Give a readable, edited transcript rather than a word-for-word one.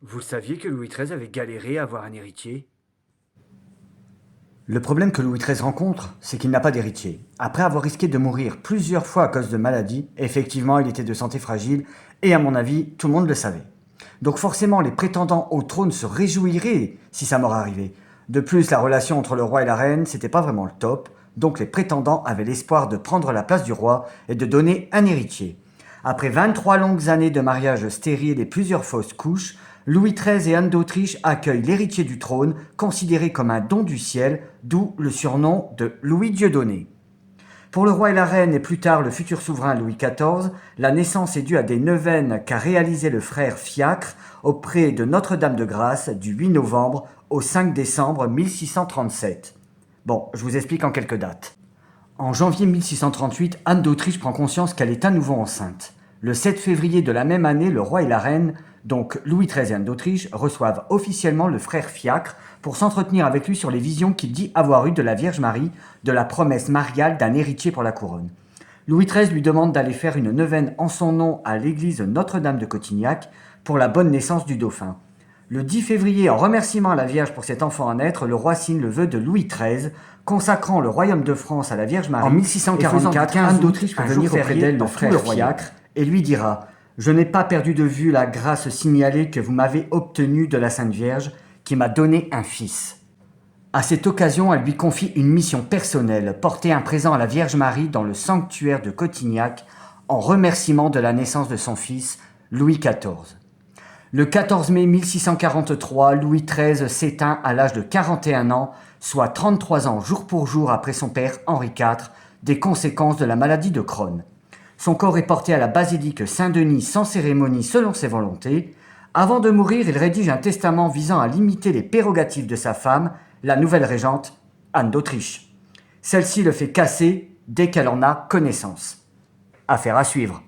Vous saviez que Louis XIII avait galéré à avoir un héritier? Le problème que Louis XIII rencontre, c'est qu'il n'a pas d'héritier. Après avoir risqué de mourir plusieurs fois à cause de maladies, effectivement il était de santé fragile, et à mon avis, tout le monde le savait. Donc forcément, les prétendants au trône se réjouiraient si sa mort arrivait. De plus, la relation entre le roi et la reine, c'était pas vraiment le top, donc les prétendants avaient l'espoir de prendre la place du roi et de donner un héritier. Après 23 longues années de mariage stérile et plusieurs fausses couches, Louis XIII et Anne d'Autriche accueillent l'héritier du trône, considéré comme un don du ciel, d'où le surnom de Louis Dieudonné. Pour le roi et la reine et plus tard le futur souverain Louis XIV, la naissance est due à des neuvaines qu'a réalisées le frère Fiacre auprès de Notre-Dame de Grâce du 8 novembre au 5 décembre 1637. Bon, je vous explique en quelques dates. En janvier 1638, Anne d'Autriche prend conscience qu'elle est à nouveau enceinte. Le 7 février de la même année, le roi et la reine, donc Louis XIII et Anne d'Autriche, reçoivent officiellement le frère Fiacre pour s'entretenir avec lui sur les visions qu'il dit avoir eues de la Vierge Marie, de la promesse mariale d'un héritier pour la couronne. Louis XIII lui demande d'aller faire une neuvaine en son nom à l'église Notre-Dame de Cotignac pour la bonne naissance du dauphin. Le 10 février, en remerciement à la Vierge pour cet enfant à naître, le roi signe le vœu de Louis XIII, consacrant le royaume de France à la Vierge Marie. En 1644, Anne d'Autriche peut venir auprès d'elle le frère Fiacre et lui dira « Je n'ai pas perdu de vue la grâce signalée que vous m'avez obtenue de la Sainte Vierge, qui m'a donné un fils. » À cette occasion, elle lui confie une mission personnelle, porter un présent à la Vierge Marie dans le sanctuaire de Cotignac, en remerciement de la naissance de son fils, Louis XIV. Le 14 mai 1643, Louis XIII s'éteint à l'âge de 41 ans, soit 33 ans jour pour jour après son père Henri IV, des conséquences de la maladie de Crohn. Son corps est porté à la basilique Saint-Denis sans cérémonie selon ses volontés. Avant de mourir, il rédige un testament visant à limiter les prérogatives de sa femme, la nouvelle régente, Anne d'Autriche. Celle-ci le fait casser dès qu'elle en a connaissance. Affaire à suivre.